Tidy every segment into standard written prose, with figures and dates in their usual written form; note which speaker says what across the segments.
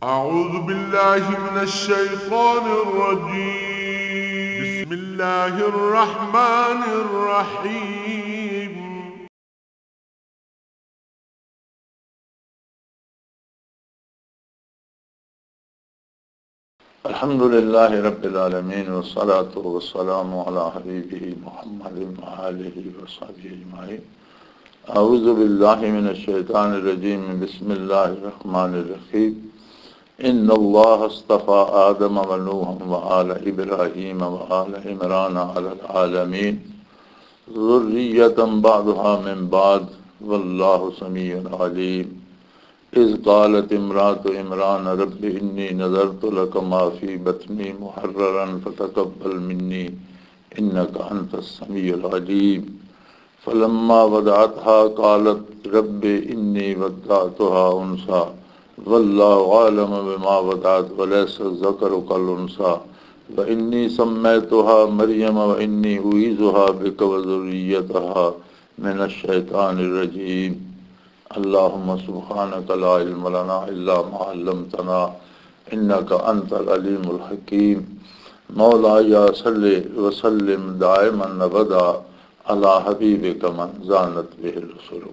Speaker 1: أعوذ بالله من الشيطان الرجيم. بسم الله الرحمن الرحيم.
Speaker 2: الحمد لله رب العالمين والصلاة والسلام على حبيبه محمد وآله وصحبه أجمعين. أعوذ بالله من الشيطان الرجيم. بسم الله الرحمن الرحيم. إن الله اصطفى آدم ونوحا وآل إبراهيم وآل عمران على العالمين ذرية بعضها من بعض والله سميع عليم. إذ قالت امرأة عمران رب إني نذرت لك ما في بطني محررا فتقبل مني إنك أنت السميع العليم. فلما وضعتها قالت رب إني وضعتها أنثى والله أعلم بما وضعت وليس الذكر كالأنثى وإني سميتها مريم وإني أعيذها بك وذريتها من الشيطان الرجيم. اللهم سبحانك لا علم لنا إلا ما علمتنا إنك أنت العليم الحكيم. مولاي صل وسلم دائما أبدا على حبيبك من زانت به الرسل.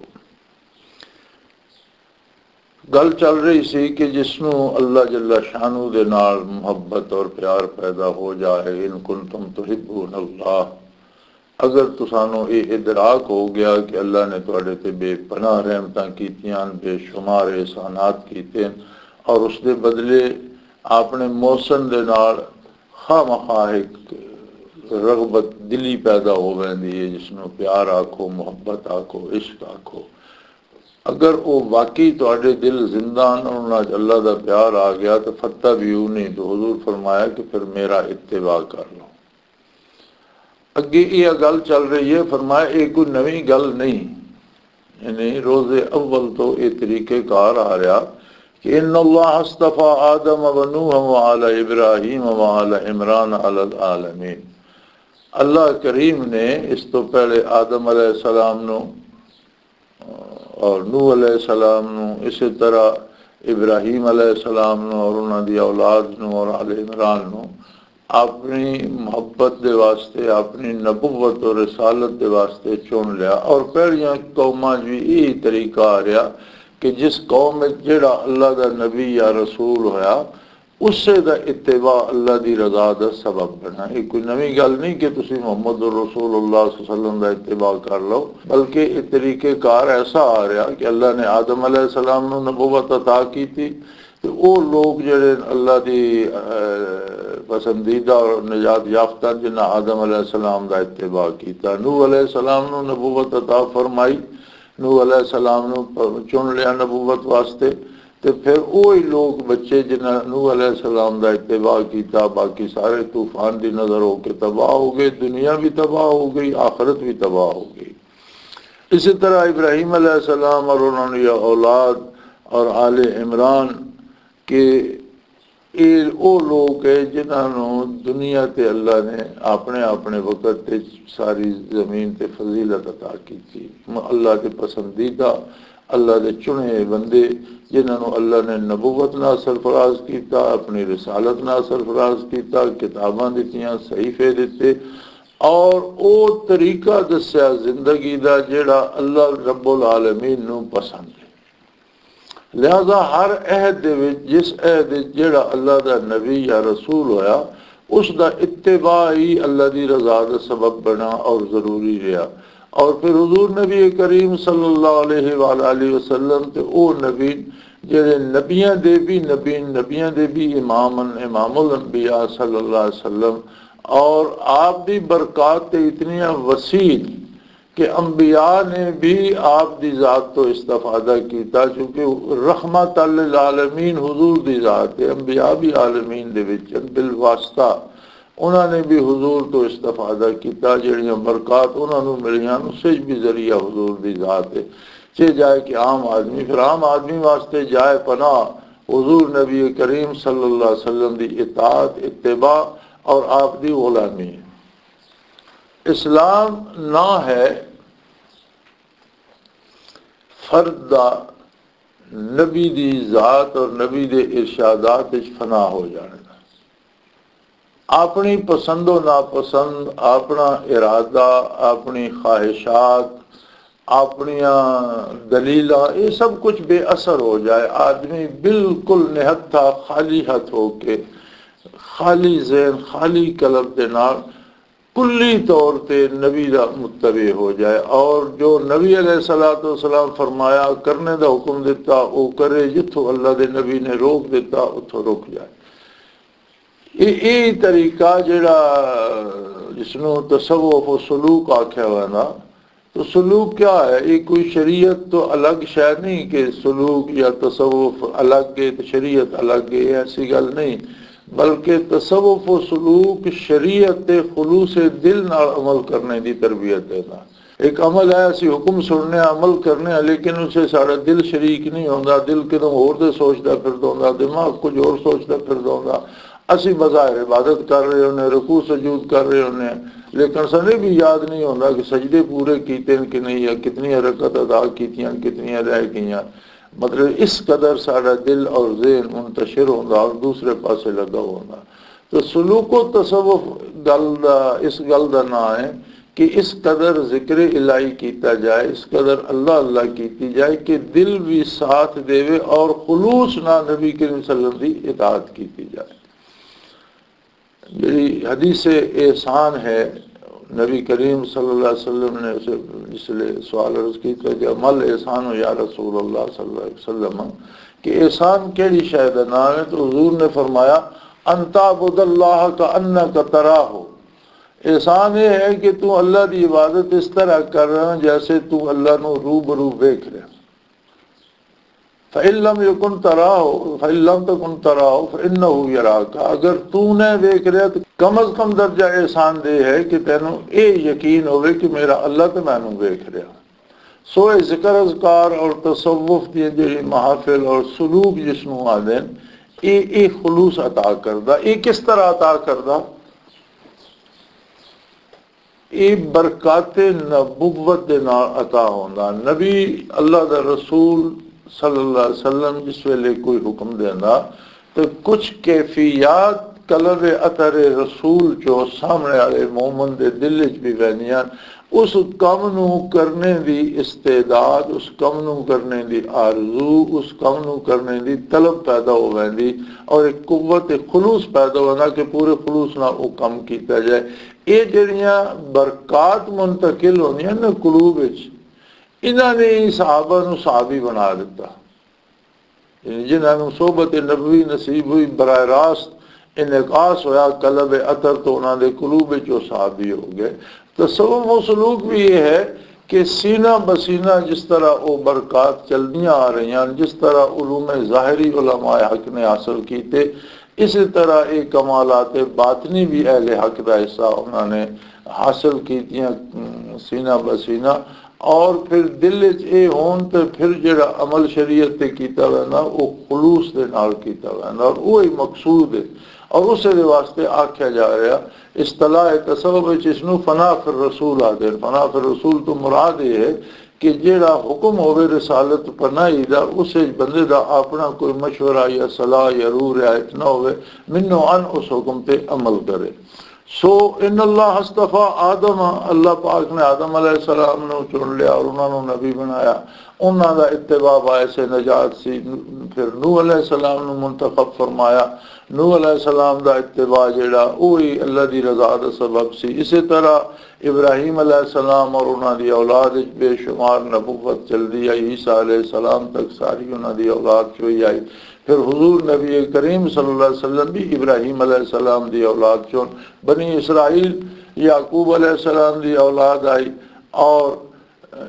Speaker 2: गल चल रही सी कि जिसनों अल्लाह जल्ला शानू दे नाल मुहब्बत और प्यार पैदा हो जाए, इन कुंतुम तुहिब्बून अल्लाह, अगर तुसानू ये इदराक हो गया कि अल्लाह ने तुहाडे ते बेपनाह रहमतां कीतियां, बेशुमार एहसानात कीते और उसके बदले आपने मौसम दे नाल खामखा एक रगबत दिली पैदा हो वैंदी है, जिसनों प्यार आखो, मुहब्बत आखो, इश्क आखो। अगर वो वाकई तुहाडे दिल जिंदा न, उन्हां च अल्लाह दा प्यार आ गया तो फत्ता भी नहीं, तो हुजूर फरमाया कि फिर मेरा इत्तिबा कर लो। अगे यह गल चल रही है, फरमाया ये कोई नवी गल नहीं, यानी रोज़े अव्वल तो ये तरीक़ेकार आ रहा कि इन्नल्लाह अस्तफ़ा आदम व नूह व आला इब्राहीम व आला इमरान अलल आलमीन। अल्लाह करीम ने इस तो पहले आदम अलैहिस्सलाम नू और नूह अलैहिस्सलाम नू, इसी तरह इब्राहीम अलैहिस्सलाम नू और उन्हां दी औलाद नू और आले इमरान नू अपनी मोहब्बत के वास्ते, अपनी नबुव्वत और रिसालत के वास्ते चुन लिया। और पहलियां कौमां भी यही तरीका आ रहा कि जिस कौम में जेड़ा अल्लाह का नबी या रसूल होया, उससे दा इत्तिबा अल्लाह की रजा का सबब बना। ये कोई नवी गल नहीं कि तुसी मुहम्मद रसूलुल्लाह सल्लल्लाहु अलैहि वसल्लम का इत्तिबा कर लो, बल्कि ये तरीक़ेकार ऐसा आ रहा कि अल्लाह ने आदम अलैहिस्सलाम नू नबुव्वत अता की थी, तो वो लोग जेड़े अल्लाह की पसंदीदा और निजात याफ्ता जिन्हें आदम अलैहिस्सलाम का इत्तिबा किया, नूह अलैहिस्सलाम नू नबुव्वत अता फरमाई, नूह अलैहिस्सलाम नू चुन लिया नबुव्वत वास्ते, तो फिर वही लोग बच्चे जिन्हें नूह अलैहिस्सलाम का इत्तिबा किया, बाकी सारे तूफान की नज़र होकर तबाह हो गए, दुनिया भी तबाह हो गई, आखिरत भी तबाह हो गई। इसी तरह इब्राहीम अलैहिस्सलाम और उन्होंने औलाद और आले इमरान के ये वो लोग है जिन्होंने दुनिया ते अल्लाह ने अपने अपने वक़्त ते सारी ज़मीन ते फजीलत अता की थी। अल्लाह के पसंदीदा, अल्लाह के चुने बंदे जिन्होंने अल्लाह ने नबुव्वत नाल सरफराज किया, अपनी रिसालत नाल सरफराज किया, किताबां दित्तियां, सहीफे दिते और वो तरीका दस्या जिंदगी का जेड़ा अल्लाह रब्बुल आलमीन नू पसंद है। लिहाजा हर अहद दे विच, जिस अहद जेड़ा अल्लाह का नबी या रसूल होया, उसका इत्तिबा ही अल्लाह की रजा का सबब बना और ज़रूरी रहा। और फिर हुजूर नबी करीम सल्लल्लाहु अलैहि वसल्लम ते ओ नबी जेड़े नबियां दे भी नबी, नबियां दे भी इमामन, इमामुल अंबिया सल्लल्लाहु अलैहि वसल्लम, और आप दी बरक़ात इतनियां वसी कि अंबिया ने भी आप दी ज़ात तो इस्तिफ़ादा किया, चूँकि रहमत लिल आलमीन हुजूर दी ज़ात है। अंबिया भी आलमीन दे विच बिल वास्ता उन्होंने भी हुजूर तो इस्तिफ़ादा किया, जड़ियां बरक़ात उन्होंने मिलियां उससे भी जरिया हुजूर दी ज़ात है। चे जाए कि आम आदमी, फिर आम आदमी वास्ते जाए पनाह हुजूर नबी करीम सल्लल्लाहु अलैहि वसल्लम दी इताअत, इत्तिबा और आप दी गुलामी। इस्लाम ना है फर्द दा नबी दी ज़ात और नबी दे इरशादात विच फना हो जाने। अपनी पसंदो नापसंद, अपना इरादा, अपनी ख्वाहिशात, अपनिया दलीला, ये सब कुछ बेअसर हो जाए। आदमी बिल्कुल निहत्था खाली हथ होके, खाली ज़हन, खाली कलब के नाल कुल्ली तौर पर नबी का मुत्तबे हो जाए और जो नबी अलैहिस्सलातु वस्सलाम फरमाया करने का हुक्म दिता वो करे, जिथों अल्लाह के नबी ने रोक दिता उथों रुक जाए। ये तरीका जिहड़ा जिसनों तसव्वुफ और सलूक आख्या हुआ ना, तो सलूक क्या है? ये कोई शरीयत तो अलग शय नहीं कि सलूक या तसव्वुफ अलग है तो शरीयत अलग है, ऐसी गल नहीं। बल्कि तसव्वुफ और सलूक शरीयत खुलूस दिल नाल अमल करने की तरबियत है ना। एक अमल है असी हुक्म सुनने अमल करने, लेकिन उसे सारा दिल शरीक नहीं होता। दिल कितों होर दे सोचता फिरदा, दिमाग कुछ होर सोचता फिरदा। असी बज़ाहिर इबादत कर रहे होने, रुकू सजूद कर रहे होने, लेकिन सने भी याद नहीं होता कि सजदे पूरे कीते कि नहीं, या कितनी हरकत अदा कीतियां, कितनी रह गई। मतलब इस कदर सारा दिल और ज़हन मुंतशिर होता और दूसरे पासे लगा होता। तो सलूको तसव्वुफ गल इस गल का ना है कि इस कदर जिक्र इलाही किया जाए, इस कदर अल्लाह अल्लाह की जाए कि दिल भी साथ देवे और खुलूस ना नबी करीम सल्लल्लाहु अलैहि वसल्लम की इताअत की जाए। जी हदीस एहसान है, नबी करीम सल्लल्लाहु अलैहि वसल्लम ने उसे इसलिए सवाल अर्ज किया कि अमल एहसान हो या रसूल अल्लाह सल्लल्लाहु अलैहि वसल्लम, कि एहसान केड़ी शय दा नाम है? तो हुजूर ने फरमाया अंताबुदल्लाह का अन्नका तराहु। एहसान ये है कि तू अल्लाह की इबादत इस तरह कर रहा जैसे तू अल्लाह को रूबरू वेख रहा। फ़इल्लम यकुन तराहु फ़इल्लम तकुन तराहु फ़इन्नहु यराका। अगर तू न वेख रहा तो कम अज कम दर्जा एहसान दे है कि तेनों ये यकीन होवे कि मेरा अल्लाह तो मैनू वेख रहा। सो जिक्र अज़कार और तसव्वुफ दी जिहड़ी महफिल और सलूक जिसनों आदे ये खुलूस अता करदा। ये किस तरह अता करदा? ये बरकाते नबुव्वत दे नाल अता होंदा। नबी अल्लाह दा रसूल सल्लल्लाहु अलैहि वसल्लम जिस वेले कोई हुक्म देंदा तो कुछ कैफियत कलब अतर रसूल जो सामने वाले मोमन दे दिल च भी वहदियां, उस कम नू करने दी इस्तेदाद, उस कम नू करने दी आरजू, उस कम नू करने दी तलब पैदा हो वैंदी और एक कुव्वत एक खुलूस पैदा होना कि पूरे खुलूस नाल वो कम किया जाए। ये जड़ियां बरकात मुंतकिल होंदियां ना कुलूब विच, इन्होंने सहाबा नू सहाबी बना दिता। जिन्होंने सोबत नबवी नसीब हुई, बराह रास्त इनकास होया कलब अतर तो उन्होंने कुलूब विच वो सहाबी हो गए। तसव्वुफ व सलूक भी ये है कि सीना बसीना जिस तरह वो बरकात चलदियां आ रही हैं, जिस तरह उलूम ज़ाहिरी उलमाए हक ने हासिल किए, इसी तरह एक कमालात बातनी भी अहले हक का हिस्सा उन्होंने हासिल कीतियां सीना बसीना। और फिर दिल ये होन तो फिर जो अमल शरीयत से किया वैंदा वो खुलूस के नाल किया वैंदा और वही मकसूद है। और उस वास्ते आख्या जा रहा इस्तलाह तसव्वुफ इसनू फना फिर रसूल आदे। फना फिर रसूल तो मुराद ये है कि जेड़ा हुक्म होवे रिसालत पनाही दा, उस बंदे दा अपना कोई मशवरा या सलाह या रूह रियायत ना होवे, मिन्नो अन उस हुक्म पे अमल करे। सो इन अल्लाह हस्तफा आदम, अल्लाह पाक ने आदम अलैहिस्सलाम ने चुन लिया और उन्होंने नबी बनाया। उन्होंने इत्तिबा बायसे नजात सी। फिर नूह अलैहिस्सलाम ने मुंतखब फरमाया। नूह अलैहिस्सलाम दा इत्तिबा जेड़ा वही अल्लाह दी रज़ा दा सबब सी। इसी तरह इब्राहीम अलैहिस्सलाम और उन्होंने औलाद बेशुमार नबुव्वत चलती आई, ईसा अलैहिस्सलाम तक सारी उन्होंने औलाद चोई आई। फिर हुजूर नबी करीम सल्लल्लाहु अलैहि वसल्लम भी इब्राहीम अलैहिस्सलाम दी औलाद चों बनी इसराइल याकूब अलैहिस्सलाम दी औलाद आई और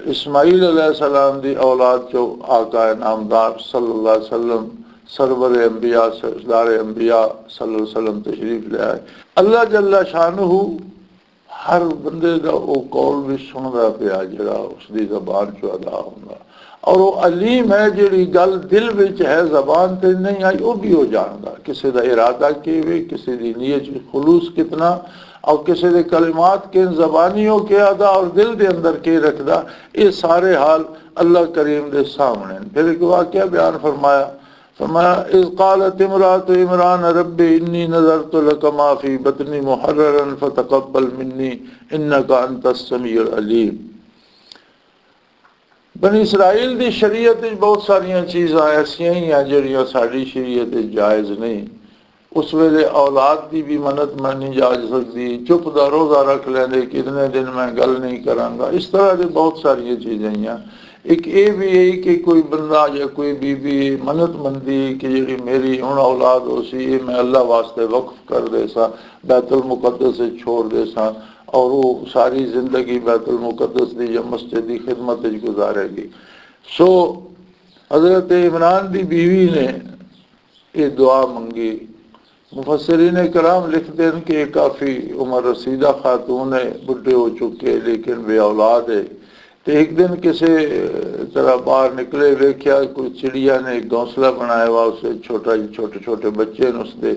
Speaker 2: इस्माइल अलैहिस्सलाम दी औलाद चो आका नामदार सल्लल्लाहु अलैहि वसल्लम सरवर अंबिया सरदार अंबिया सल्लल्लाहु अलैहि वसल्लम तशरीफ ले आए। अल्लाह जल्ला शानुहु हर बंदे का वो कौल भी सुनता पिया जरा उसकी ज़बान चो अदा होंदा। और वो अलीम है जिहड़ी गल दिल विच है ज़बान ते नहीं आई वो भी हो जानदा। किसी का इरादा किवे, किसी की नीयत खुलूस कितना और किसी दे कलिमात के ज़बानियों के अदा और दिल के अंदर के रखदा, ये सारे हाल अल्लाह करीम के सामने। फिर एक वाक़या बयान फरमाया, इज़ क़ालत इमरातु इमरान रब्बी इन्नी नज़रतु लका मा फ़ी बतनी मुहर्ररन फ़तक़ब्बल मिन्नी इन्नका अंतस समीउल अलीम। बनी इसराइल की शरीयत बहुत सारिया चीज़ां ऐसियां ही हैं जिहड़ियां साडी शरीयत जायज़ नहीं। उस वेले औलाद की भी मन्नत मानी जा सकती, चुप का रोज़ा रख लेंदे कि इतने दिन मैं गल नहीं करांगा। इस तरह की बहुत सारिया चीज़ें हैं। एक ये भी है कि कोई बंदा या कोई बीबी मन्नत मंदी कि जी मेरी हुण औलाद हो सी, ये मैं अल्लाह वास्ते वक्फ कर दे सा, बैतुल मुक़द्दस से छोड़ दे सा, और वो सारी ज़िंदगी बैतुल मुक़द्दस की या मस्जिद की खिदमत गुजारेगी। सो हज़रत इमरान की बीवी ने ये दुआ मंगी। मुफस्सिरीन कराम लिखते हैं कि काफ़ी उम्र रसीदा खातून है, बुढ़े हो चुके लेकिन वे औलाद है। तो एक दिन किसी तरह बाहर निकले, वेख्या कोई चिड़िया ने एक घोंसला बनाया हुआ, उससे छोटे छोटे बच्चे ने उससे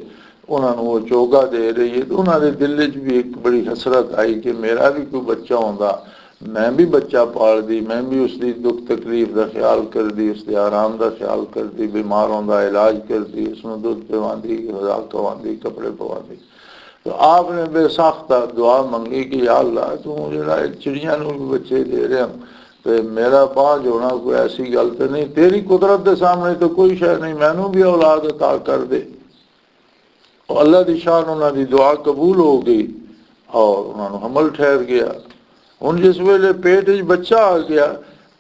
Speaker 2: उन्होंने वो चोगा दे रही है। तो उन्होंने दिल च भी एक बड़ी हसरत आई कि मेरा भी कोई बच्चा होंदा, मैं भी बच्चा पाल दी, मैं भी उसकी दुख तकलीफ का ख्याल कर दी, उसके आराम का ख्याल कर दी, बीमार होंदा इलाज कर दी, उसमें दुध पिवादी, खुराक खवादी, कपड़े पवादी। तो आपने बेसाख्ता दुआ मंगी कि या अल्लाह तू जो चिड़िया भी बच्चे दे रहा, तो मेरा बाज होना कोई ऐसी गल तो नहीं, तेरी कुदरत के सामने तो कोई शय नहीं, मैनू भी औलाद अता कर दे। और अल्लाह की शान उन्होंने दुआ कबूल हो गई और उन्होंने हमल ठहर गया। हुण जिस वेले पेट च बच्चा आ गया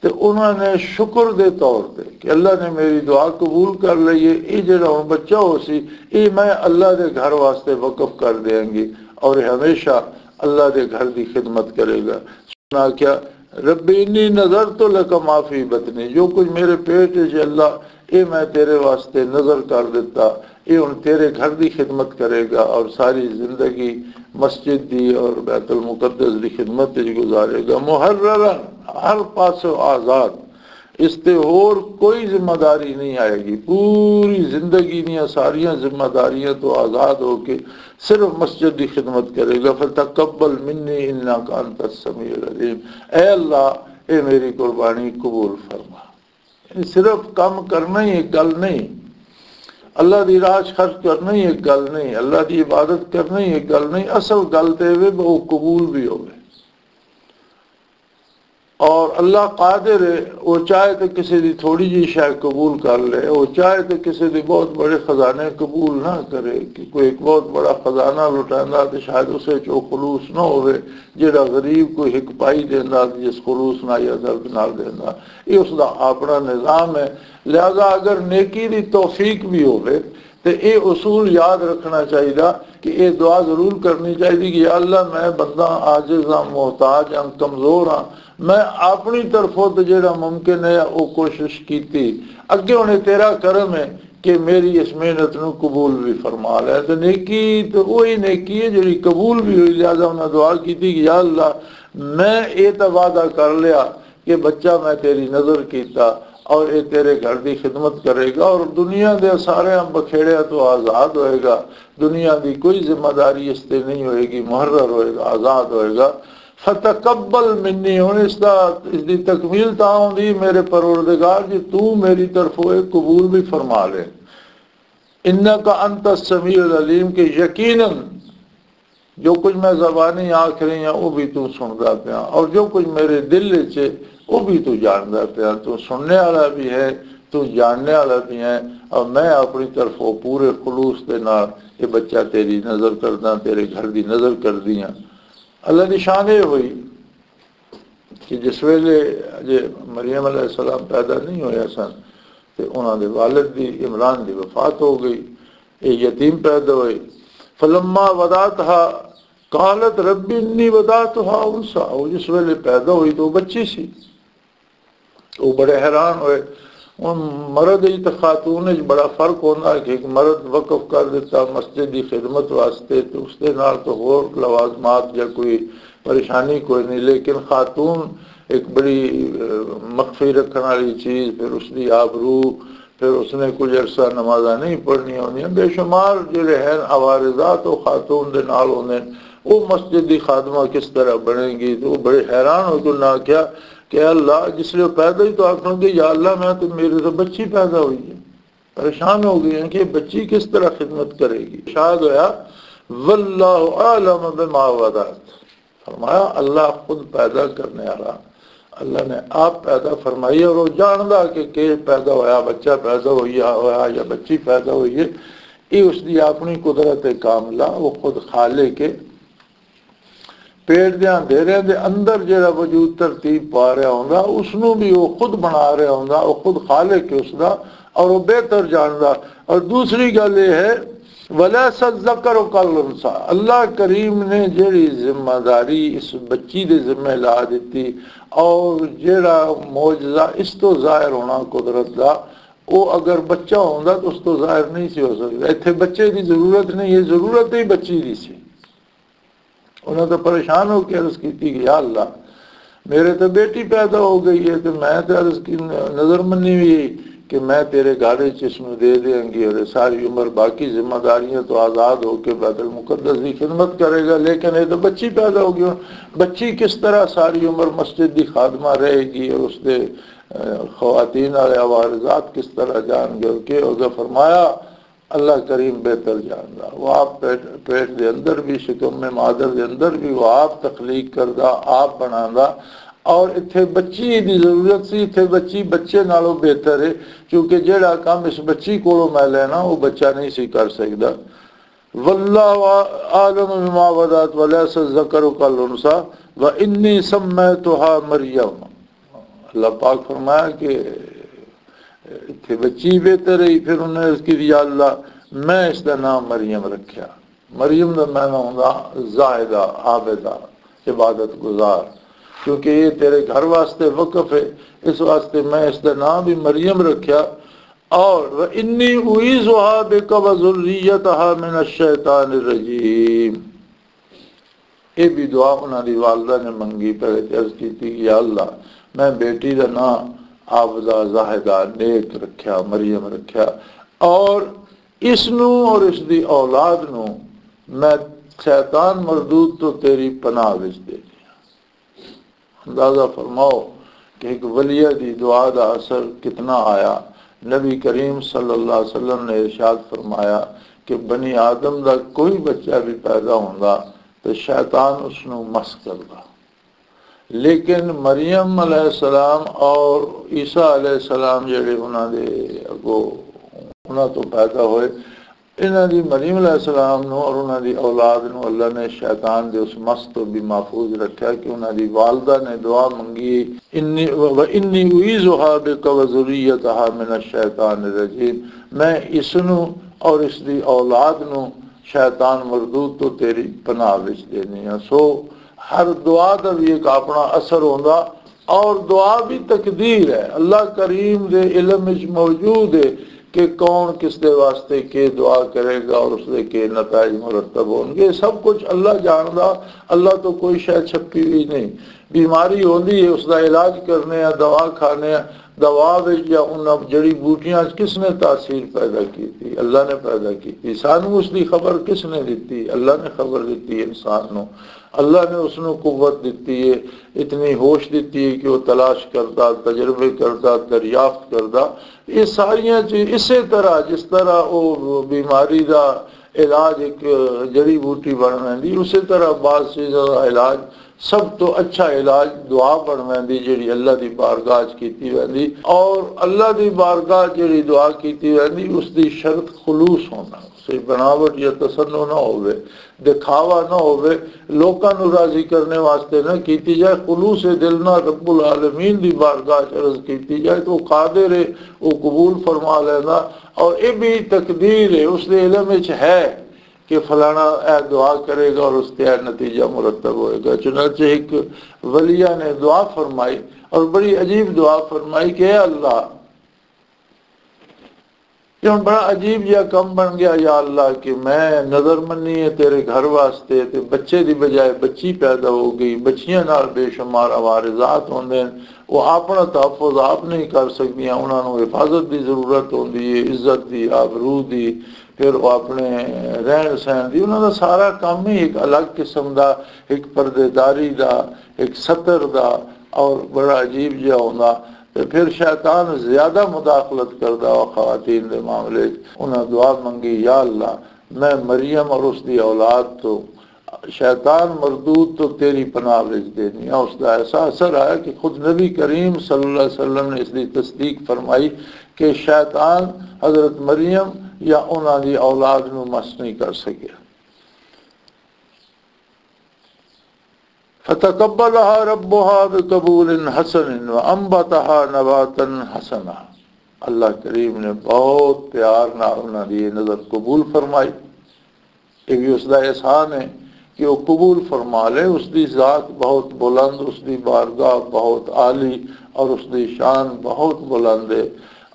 Speaker 2: तो उन्होंने शुक्र के तौर पर कि अल्लाह ने मेरी दुआ कबूल कर ली है, ये जो हुण बच्चा हो सी ये मैं अल्लाह के घर वास्ते वक़फ कर देंगी और हमेशा अल्लाह के घर की खिदमत करेगा। सुना क्या, रब्बी इन्नी नज़र तो लका माफ़ी बतनी, जो कुछ मेरे पेट च अल्लाह ये मैं तेरे वास्ते नज़र कर दिता, ये हुण तेरे घर की खिदमत करेगा और सारी जिंदगी मस्जिद की और बैतुल मुक़द्दस की खिदमत गुजारेगा। मुहर्ररन, हर पासों आज़ाद, इसते और कोई जिम्मेदारी नहीं आएगी। पूरी जिंदगी दी सारिया जिम्मेदारियां तो आज़ाद होके सिर्फ मस्जिद की खिदमत करेगा। फ़तक़ब्बल मिन्नी इन्नका अंतस समीउल अलीम, ऐ अल्लाह ये मेरी कुर्बानी कबूल फरमा। सिर्फ काम करना ही एक गल नहीं, अल्लाह की राह खर्च करना ही एक गल नहीं, अल्लाह की इबादत करना ही एक गल नहीं, असल गल तो ये वो कबूल भी हो। और अल्लाह कादिर है, वो चाहे तो किसी की थोड़ी जी शायद कबूल कर ले, वो चाहे तो किसी के बहुत बड़े खजाने कबूल ना करे। कि कोई एक बहुत बड़ा खजाना लुटांदा तो शायद उसे चो खलूस ना हो, जेड़ा गरीब कोई हिक पाई देंदा जिस खलूस ना या दर्द नाल देंदा, ये उसका अपना निज़ाम है। लिहाजा अगर नेकी की तौफीक भी हो तो ये उसूल याद रखना चाहिए कि ये दुआ जरूर करनी चाहिए कि या अल्लाह मैं बंदा आजिज़ हाँ, मोहताज हाँ, कमज़ोर हाँ, मैं अपनी तरफों तो जो मुमकिन है वो कोशिश की, अगे उन्हें तेरा करम है कि मेरी इस मेहनत को कबूल भी फरमा लिया। तो नेकी तो वही नेकी है जी कबूल भी हुई। लिहाजा उन्हें दुआ की थी कि या अल्लाह मैं ये तो वादा कर लिया कि बच्चा मैं तेरी नज़र किया और ये तेरे घर की खिदमत करेगा और दुनिया के सारे बखेड़िया तो आज़ाद होएगा, दुनिया की कोई जिम्मेदारी इस पर नहीं होएगी, मुहर्रर होएगा, आज़ाद होएगा। फ़तक़ब्बल मिन्नी, हुण इसकी तकमील तां होंदी मेरे परवरदिगार जी तू मेरी तरफों कबूल भी फरमा ले। इन्नका अंतस समीउल अलीम, के यकीनन जो कुछ मैं ज़बानी आख रही हूँ वो भी तू सुनता पाया और जो कुछ मेरे दिल च वो भी तू जानता पाया। तू सुनने वाला भी है, तू जानने वाला भी है और मैं अपनी तरफों पूरे खुलूस के नाल ये बच्चा तेरी नज़र करदा, तेरे घर की नज़र कर दी। अल्लाह की शान ये हुई कि जिस वेले अजे मरियम अलैहिस्सलाम पैदा नहीं होया सन तो उन्होंने वालिद की इमरान की वफात हो गई, ये यतीम पैदा हुए। फलम्मा वदातहा कालत रब्बी इन्नी वदातहा उनसा, वो जिस वेले पैदा हुई तो बच्ची सी, वो बड़े हैरान हुए। उन मर्द तो खातून बड़ा फर्क होता है कि एक मर्द वक़फ कर दिता मस्जिद की खिदमत वास्ते तो उसके नाल तो होर लवाजमात या कोई परेशानी कोई नहीं, लेकिन खातून एक बड़ी मख्फी रखने वाली चीज़, फिर उसकी आबरू, फिर उसने कुछ अरसा नमाजा नहीं पढ़नी होनी। बेशुमार जो हैं आवारजात खातून के नाल होंगे वो मस्जिद की खादमा किस तरह बनेगी। तो वो बड़े हैरान होकर उन्हें आख्या कि अल्लाह जिसलिए पैदा ही तो आखोगे या अल्लाह मैं तो मेरे तो बच्ची पैदा हुई है, परेशान हो गए हैं कि बच्ची किस तरह खिदमत करेगी। शायद होया वल्लाहु आलम बिमा वदात, फरमाया अल्लाह खुद पैदा करने वाला, अल्लाह ने आप पैदा फरमाई और वो जानदा कि पैदा होया, बच्चा पैदा होया या बच्ची पैदा हुई है, ये उसकी अपनी कुदरत कामला। वो खुद खाले के पेट दे अंधेरे दे अंदर जेड़ा वजूद तरतीब पा रहा होंदा उसनू भी वो खुद बना रहा होंदा, वो खुद खाले के उसका और वो बेहतर जानदा। और दूसरी गल ये है वलैसा ज़कर कल उनसा, अल्लाह करीम ने जेड़ी जिम्मेदारी इस बच्ची दे जिम्मे ला दी और जेड़ा मौजज़ा इस तो जाहिर होना कुदरत का, वो अगर बच्चा होंदा तो उस तो जाहिर नहीं सी हो सकता। इत्थे बच्चे की जरूरत नहीं, ये जरूरत ही बच्ची की सी। उन्हें तो परेशान होकर अर्ज की कि या अल्लाह मेरे तो बेटी पैदा हो गई है, तो मैं तो अर्ज की नजर मनी हुई कि मैं तेरे घर इसमें दे देंगी और सारी उम्र बाकी जिम्मेदारियां तो आज़ाद होकर बैतुल मुक़द्दस की खिदमत करेगा, लेकिन ये तो बच्ची पैदा हो गई। बच्ची किस तरह सारी उम्र मस्जिद की खादमा रहेगी और उसके ख़वातीन वाले आवारजात किस तरह जान गए कि उसे फरमाया अल्लाह करीम बेहतर जानदा। वो आप पेट के अंदर भी शिकम में मादर के अंदर भी वो आप तख्लीक करदा, आप बनादा और इत्थे बच्ची की जरूरत सी, इत्थे बच्ची बच्चे नालों बेहतर है क्योंकि जेड़ा काम इस बच्ची को मैं लेना वो बच्चा नहीं सी कर सकता। वल्लाहु आलम बिमा वदात वलैसा ज़करु कल उनसा व इन्नी सम्मैतुहा मरियम। अल्लाह पाक फरमाया कि इत्थे बच्ची बेहतर है। फिर उन्हें इसकी दिया अल्लाह मैं इसका नाम मरियम रखा। मरियम का मैना होंदा जाहिदा, आबिदा, इबादत गुजार, क्योंकि ये तेरे घर वास्ते वक़फ़ है, इस वास्ते मैं इसका नाम भी मरियम रखा। और इन्नी उईज़ुहा बिका व ज़ुर्रियतहा मिनश-शैतानिर रजीम, ये भी दुआ उन्होंने वालदा ने मंगी। पहले अर्ज की थी या अल्लाह मैं बेटी का नाम आबदा, जाहिदा, नेक रखा, मरियम रखा और इसनू और इसकी औलाद नू मैं शैतान मरदूद तो तेरी पनाह विच दे दिया। अंदाजा फरमाओ कि एक वलिया की दुआ का असर कितना आया। नबी करीम सल्लल्लाहु अलैहि वसल्लम ने इरशाद फरमाया कि बनी आदम का कोई बच्चा भी पैदा होंदा तो शैतान उसनू मस करदा, लेकिन मरियम अलैहिस्सलाम और ईसा अलैहिस्सलाम जेड़े उन्होंने अगो उन्होंने तो पैदा होए, इन्हों की मरियम अलैहिस्सलाम नू और उन्होंने औलाद नू अल्लाह ने शैतान के उस मस तो भी महफूज रखा कि उन्होंने वालदा ने दुआ मंगी इन्नी उईज़ुहा बिका व ज़ुर्रियतहा मिनश-शैतानिर रजीम, मैं इसनू और इसकी औलाद नू शैतान मरदूद तो तेरी पनाह विच देनी है। सो हर दुआ का भी एक अपना असर होंदा और दुआ भी तकदीर है, अल्लाह करीम दे इल्म विच मौजूद है कि कौन किसके वास्ते के दुआ करेगा और उसके के नताइज मुरतब होंगे। सब कुछ अल्लाह जानदा, अल्लाह तो कोई शायद छपी हुई नहीं। बीमारी होती है उसका इलाज करने या दवा खाने, दवा या उन जड़ी बूटियां किसने तासीर पैदा की थी? अल्लाह ने पैदा की थी। सानू उसकी खबर किसने दी? अल्लाह ने खबर दी इंसान नू। अल्लाह ने उसनू कुव्वत दी है, इतनी होश दी है कि वह तलाश करता, तजर्बे करता, दरियाफ्त करता। ये सारिया चीज इसे तरह जिस तरह वो बीमारी का इलाज एक जड़ी बूटी बन रही, उसी तरह बाद चीज़ों का इलाज सब तो अच्छा इलाज दुआ बन रही जी अल्लाह की बारगाह की वही। और अल्लाह की बारगाह जी दुआ की वही उसकी शर्त खलूस होना, उसे बनावट या तसन्नो ना हो, दिखावा ना हो, लोगों को राजी करने वास्ते ना की जाए। खलूस दिल ना रब्बुल आलमीन की बारगाह अर्ज की जाए तो कादिर है, वो कबूल फरमा लेना। और ये भी तकदीर है, उसके इल्म है कि फलाना ए दुआ करेगा और उसके नतीजा मुरतब होएगा। चुनांचे एक वलिया ने दुआ फरमाई और बड़ी अजीब दुआ फरमाई कि अल्लाह, क्यों बड़ा अजीब जहा कम बन गया या अल्लाह कि मैं नजर मनी है तेरे घर वास्ते ते बच्चे की बजाय बच्ची पैदा हो गई। बच्चियां नाल बेशुमार आवारजात होंदे, वो अपना तहफ़ुज़ आप नहीं कर सकदियां, उन्होंने हिफाजत की जरूरत होती है, इज्जत की, आबरू की, फिर वो अपने रहन सहन की, उन्होंने सारा काम ही एक अलग किस्म का, एक पर्देदारी का, एक सतर का और बड़ा अजीब जहा होंदा। तो फिर शैतान ज्यादा मुदाखलत करता वा खवातीन के मामले। उन्हें दुआ मंगी, या अल्लाह मैं मरियम और उसकी औलाद तो शैतान मरदूद तो तेरी पनाह विच देनी। उसका ऐसा असर आया कि खुद नबी करीम सल्लल्लाहु अलैहि वसल्लम ने इसकी तस्दीक फरमाई कि शैतान हजरत मरियम या उन्होंने औलाद नूं मस नहीं कर सके। फतकब्बलहा रब्बुहा बिकबूलिन हसन व अंबतहा नबातन हसना। अल्लाह करीम ने बहुत प्यार नाल उन्होंने नजर कबूल फरमाई। ये भी उसका एहसान है कि वो कबूल फरमा ले। उसकी ज़ात बहुत बुलंद, उसकी बारगाह बहुत आली और उसकी शान बहुत बुलंद है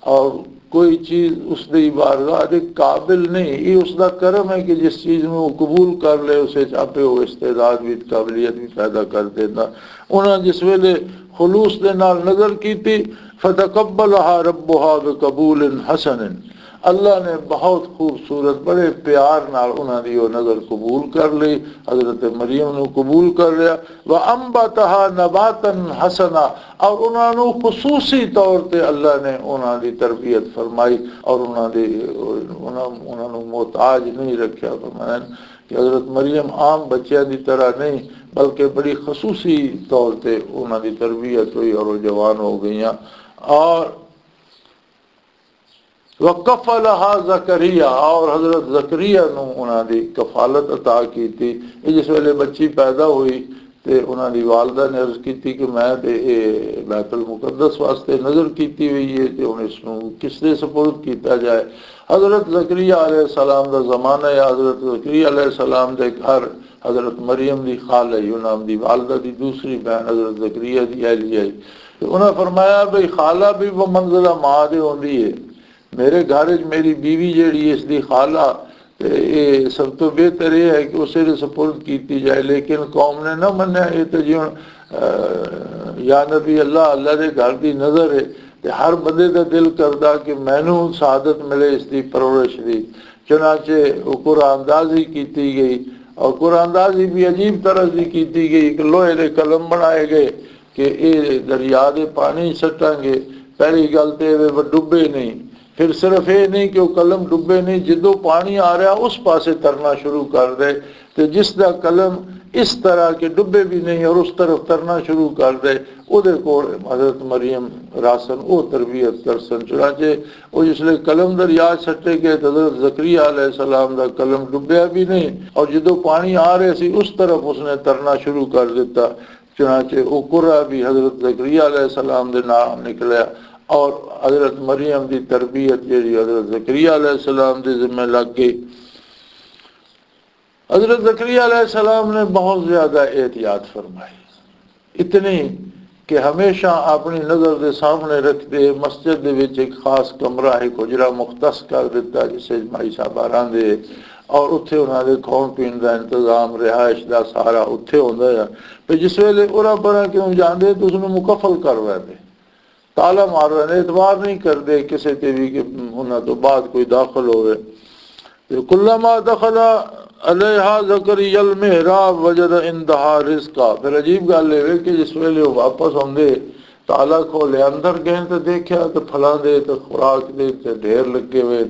Speaker 2: और कोई चीज़ उसकी बारगाह के काबिल नहीं। ये उसका करम है कि जिस चीज़ में वो कबूल कर ले उसे चापे वो इस्तेदाद भी काबिलियत भी पैदा कर देता। उन्हें जिस वेले खुलूस के नाल नज़र की थी, फतकब्बलहा रब्बुहा बिकबूलिन हसन, अल्लाह ने बहुत खूबसूरत बड़े प्यार नाल उन्होंने वो नज़र कबूल कर ली। हजरत मरियम ने कबूल कर लिया। व अंबतहा नबातन हसना, और उन्होंने खुसूसी तौर पर अल्लाह ने उन्होंने तरबियत फरमाई और उन्होंने मोहताज नहीं रखा। फरमाया कि हजरत मरियम आम बच्चों की तरह नहीं बल्कि बड़ी खसूसी तौर पर उन्होंने तरबियत हुई और वो जवान हो गई। और वक़फ़लहा ज़करिया, और हज़रत ज़करिया नूं उन्होंने कफ़ालत अता की थी। जिस वेले बच्ची पैदा हुई तो उन्होंने वालदा ने अर्ज़ की थी कि मैं तो ये बैतुल मुक़द्दस वास्ते नज़र की हुई है तो हुण इसनूं किसदे सपुर्द किया जाए। हज़रत ज़करिया अलैहिस्सलाम का ज़माना है। हज़रत ज़करिया अलैहिस्सलाम के घर हज़रत मरियम की खाल आई, उन्होंने वालदा की दूसरी बहन हज़रत ज़करिया की अहली आई। तो उन्हें फरमाया भाई खाला भी वो मंजिला माँ दे होंदी है, मेरे घर मेरी बीवी जी इसकी खाला, तो ये सब तो बेहतर यह है कि उसे सपुर्द की जाए। लेकिन कौम ने ना मन्या। ये तो जी या नबी अल्लाह, अल्लाह के घर की नज़र है तो हर बंदे का दिल करता कि मैनू शहादत मिले इसकी परवरिश की। चुनाचे वो कुरानदाजी की गई और कुरानदाजी भी अजीब तरह की की गई कि लोहे के कलम बनाए गए कि ये दरिया के पानी सटांगे। पहली गल तो वे डुबे नहीं, फिर सिर्फ ये नहीं कि वो कलम डुबे नहीं, जो पानी आ रहा उस पासे तरना शुरू कर दे तो जिसका कलम इस तरह के डुबे भी नहीं और उस तरफ तरना शुरू कर दे, उहदे कोल हज़रत मरियम रासन वो तरबियत कर सन। चुनाचे वो जिसले कलम दरिया सट्टे गए तो हज़रत ज़करिया अलैहिस्सलाम का कलम डुबया भी नहीं और जो पानी आ रहे सी उस तरफ उसने तरना शुरू कर दिता। चुनाचे वो कुरा भी हज़रत ज़करिया अलैहिस्सलाम के नाम निकलिया और हज़रत मरियम की तरबियत जी हज़रत ज़करिया अलैहिस्सलाम के जिम्मे लग गई। हज़रत ज़करिया अलैहिस्सलाम ने बहुत ज़्यादा एहतियात फरमाई, इतनी कि हमेशा अपनी नज़र के सामने रखते मस्जिद के विच एक खास कमरा एक हुजरा मुख्तस कर दिता जिसे माई साहबा रहिंदे और उत्थे उन्होंने खाण पीण का इंतजाम रिहाइश का सारा उत्थे होंदा है। फिर जिस वेले उरा परा क्यों जाते तो उसमें मुकफल कर रहे, ताला मार रहे, एतबार नहीं करते किसी ते भी कि उन्होंने तो बाद कोई दाखिल होवे। तो कुल्लमा दखला अलैहा ज़करिया अल मेहराब वजद इंदहा रिज़्क़ा। फिर अजीब गल है कि जिस वेले वो वापस आते ताला खोले अंदर गए तो देखा तो फलां दे तो खुराक दे तो ढेर लगे हुए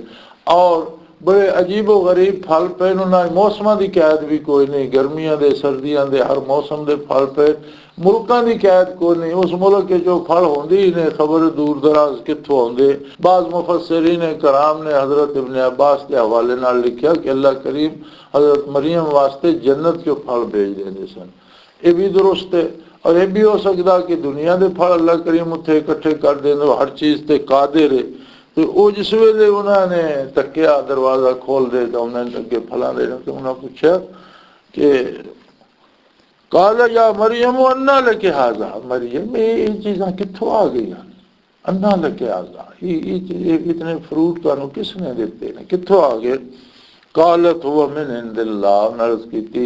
Speaker 2: और बड़े अजीबो गरीब फल पे। उन्होंने मौसम की कैद भी कोई नहीं, गर्मियों के सर्दियों के हर मौसम के फल पे, मुल्कों की कैद कोई नहीं। उस मुल्क के जो फल होंगे ही ने खबर दूर दराज कितों आते। बाज़ मुफस्सिरीन कराम ने हज़रत इब्न अब्बास के हवाले नाल लिखा कि अल्लाह करीम हज़रत मरियम वास्ते जन्नत के फल भेज देंगे सन। ये भी दुरुस्त है और यह भी हो सकता कि दुनिया के फल अल्लाह करीम उत्थे इकट्ठे कर देंगे, हर चीज़ से कादिर है। तो वो जिस वेले उन्होंने तकिया दरवाज़ा खोल दे तो उन्होंने अगे फलां दे तो उन्होंने पूछा कि काला या मरियम अन्ना लेके हाजा, मरियम ये चीज़ा कितों आ गई, अन्ना लेके हाजा, ये इतने फ्रूट तुहानू किसने दिते ने, कितों आ गए। कालत हुआ मिन इंदिल्लाह, अर्ज़ की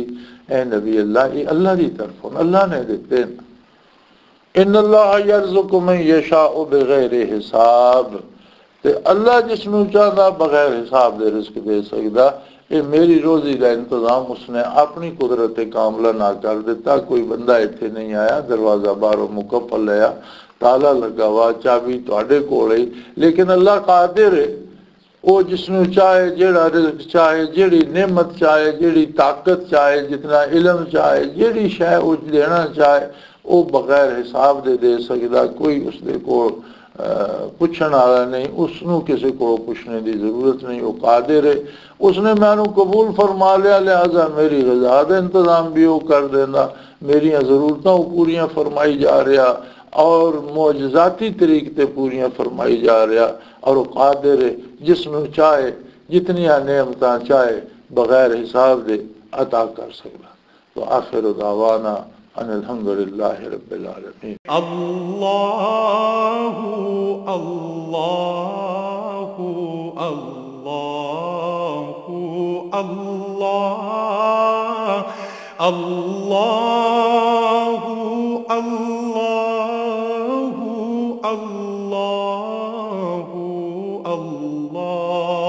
Speaker 2: ए नबी अल्लाह, ये अल्लाह की तरफों अल्लाह ने दिते। इन्नल्लाह यरज़ुक़ु मन यशाउ बिग़ैरि हिसाब, ते अल्लाह जिसनू चाहता बगैर हिसाब दे रिस्क दे सकदा। ये मेरी रोजी का इंतजाम उसने अपनी कुदरत कामला ना कर दिता। कोई बंदा इत्थे नहीं आया, दरवाजा बाहरों मुकफ्फल है, ताला लगा हुआ, चाबी तुहाडे कोल है, लेकिन अल्लाह कादिर है। वो जिसनू चाहे, जेड़ा रिज़्क चाहे, जेड़ी नेमत चाहे, जेड़ी ताकत चाहे, जितना इल्म चाहे, जेड़ी शय वो देना चाहे, वो बगैर हिसाब दे सकदा। कोई उसदे कोल पुछण वाला नहीं, उसनू किसी को पुछने की जरूरत नहीं। वो कादिर है, उसने मैनू कबूल फरमा लिया, लिहाजा मेरी ग़िज़ा दा इंतजाम भी वो कर देंदा, मेरिया ज़रूरतां पूरियां फरमाई जा रहा और मोजज़ाती तरीके ते पूरियां फरमाई जा रहा। और वो कादिर है, जिसनू चाहे जितनियां नेमतां चाहे बगैर हिसाब दे अता कर सकदा। तो आखिर दावाना अनिल हम्दुलिल्लाहि रब्बिल आलमीन।
Speaker 3: अल्लाहु अल्लाहु अल्लाहु अल्लाह अल्लाहु अल्लाहु अल्लाहु अल्लाह